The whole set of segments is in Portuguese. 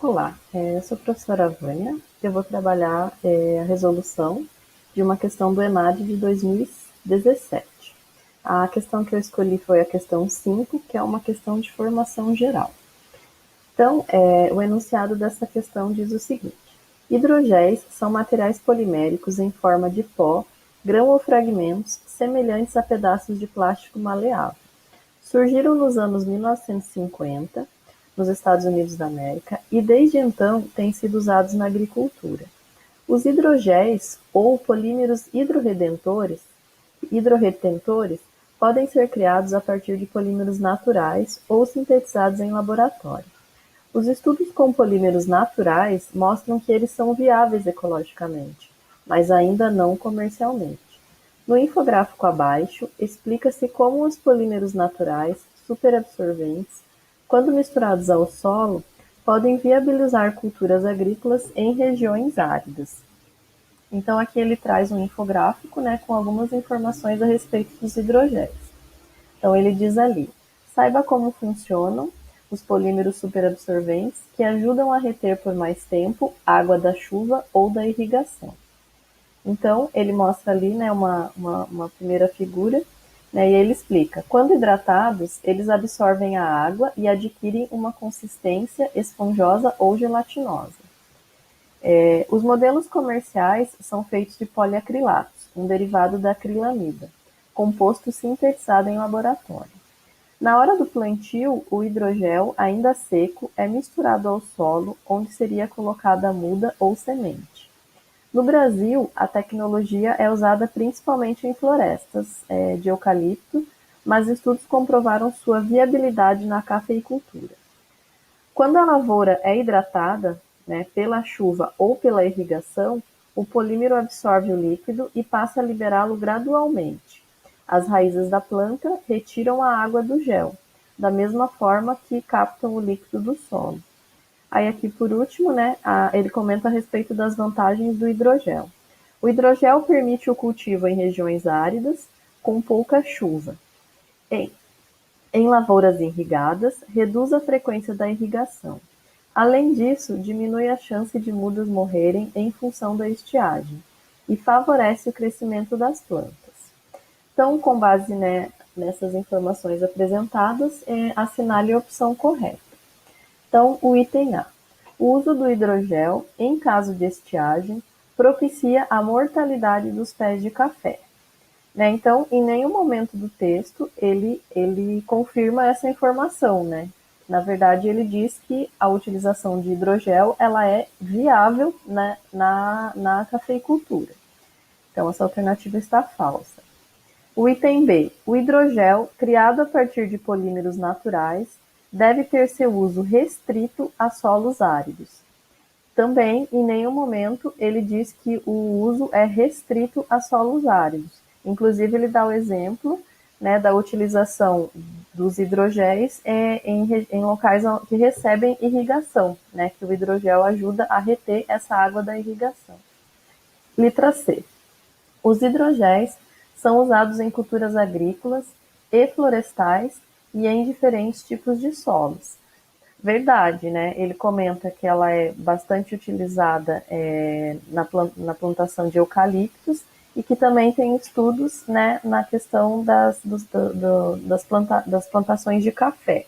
Olá, eu sou a professora Vânia. Eu vou trabalhar a resolução de uma questão do ENAD de 2017. A questão que eu escolhi foi a questão 5, que é uma questão de formação geral. Então, o enunciado dessa questão diz o seguinte: hidrogéis são materiais poliméricos em forma de pó, grão ou fragmentos semelhantes a pedaços de plástico maleável. Surgiram nos anos 1950 nos Estados Unidos da América e desde então têm sido usados na agricultura. Os hidrogéis ou polímeros hidrorretentores podem ser criados a partir de polímeros naturais ou sintetizados em laboratório. Os estudos com polímeros naturais mostram que eles são viáveis ecologicamente, mas ainda não comercialmente. No infográfico abaixo, explica-se como os polímeros naturais, superabsorventes, quando misturados ao solo, podem viabilizar culturas agrícolas em regiões áridas. Então, aqui ele traz um infográfico, né, com algumas informações a respeito dos hidrogéis. Então, ele diz ali: saiba como funcionam os polímeros superabsorventes que ajudam a reter por mais tempo água da chuva ou da irrigação. Então, ele mostra ali, né, uma primeira figura, né, e ele explica: quando hidratados, eles absorvem a água e adquirem uma consistência esponjosa ou gelatinosa. Os modelos comerciais são feitos de poliacrilatos, um derivado da acrilamida, composto sintetizado em laboratório. Na hora do plantio, o hidrogel, ainda seco, é misturado ao solo, onde seria colocada a muda ou semente. No Brasil, a tecnologia é usada principalmente em florestas de eucalipto, mas estudos comprovaram sua viabilidade na cafeicultura. Quando a lavoura é hidratada, né, pela chuva ou pela irrigação, o polímero absorve o líquido e passa a liberá-lo gradualmente. As raízes da planta retiram a água do gel, da mesma forma que captam o líquido do solo. Aí aqui por último, né, ele comenta a respeito das vantagens do hidrogel. O hidrogel permite o cultivo em regiões áridas, com pouca chuva. Em, em lavouras irrigadas, reduz a frequência da irrigação. Além disso, diminui a chance de mudas morrerem em função da estiagem e favorece o crescimento das plantas. Então, com base, né, nessas informações apresentadas, assinale a opção correta. Então, o item A. O uso do hidrogel, em caso de estiagem, propicia a mortalidade dos pés de café. Né? Então, em nenhum momento do texto ele confirma essa informação. Né? Na verdade, ele diz que a utilização de hidrogel ela é viável, né, na cafeicultura. Então, essa alternativa está falsa. O item B. O hidrogel, criado a partir de polímeros naturais, deve ter seu uso restrito a solos áridos. Também, em nenhum momento, ele diz que o uso é restrito a solos áridos. Inclusive, ele dá o exemplo, né, da utilização dos hidrogéis em locais que recebem irrigação, né, que o hidrogel ajuda a reter essa água da irrigação. Letra C. Os hidrogéis são usados em culturas agrícolas e florestais e em diferentes tipos de solos. Verdade, né? Ele comenta que ela é bastante utilizada na plantação de eucaliptos e que também tem estudos, né, na questão das plantações de café.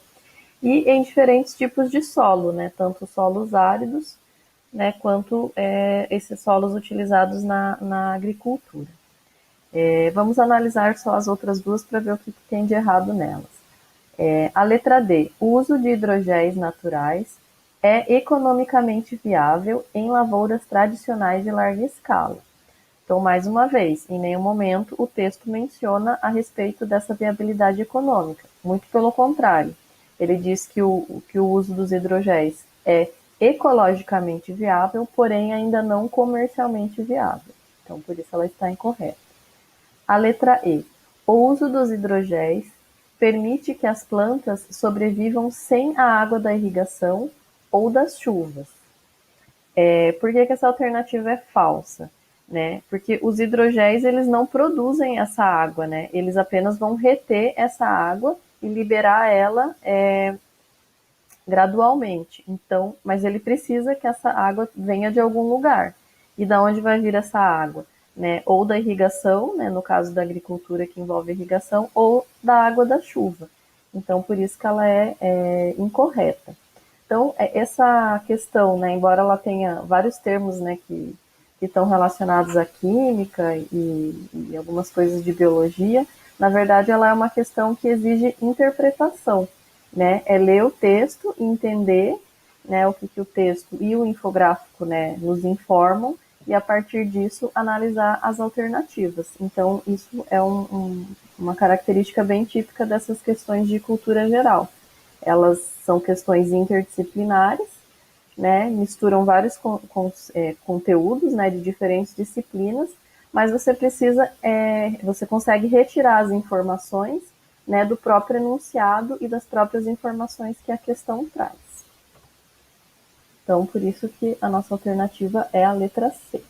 E em diferentes tipos de solo, né? Tanto solos áridos, né, quanto esses solos utilizados na agricultura. Vamos analisar só as outras duas para ver o que tem de errado nelas. A letra D. O uso de hidrogéis naturais é economicamente viável em lavouras tradicionais de larga escala. Então, mais uma vez, em nenhum momento o texto menciona a respeito dessa viabilidade econômica. Muito pelo contrário, ele diz que o uso dos hidrogéis é ecologicamente viável, porém ainda não comercialmente viável. Então, por isso ela está incorreta. A letra E. O uso dos hidrogéis permite que as plantas sobrevivam sem a água da irrigação ou das chuvas. Por que essa alternativa é falsa? Né? Porque os hidrogéis eles não produzem essa água, né? Eles apenas vão reter essa água e liberar ela gradualmente. Então, mas ele precisa que essa água venha de algum lugar. E da onde vai vir essa água? Né? Ou da irrigação, né? No caso da agricultura que envolve irrigação, ou da água da chuva. Então, por isso que ela é incorreta. Então, essa questão, né, embora ela tenha vários termos, né, que estão relacionados à química e algumas coisas de biologia, na verdade ela é uma questão que exige interpretação, né? É ler o texto e entender, né, o que o texto e o infográfico, né, nos informam e a partir disso analisar as alternativas. Então isso é uma característica bem típica dessas questões de cultura geral. Elas são questões interdisciplinares, né, misturam vários conteúdos, né, de diferentes disciplinas, mas você consegue retirar as informações, né, do próprio enunciado e das próprias informações que a questão traz. Então, por isso que a nossa alternativa é a letra C.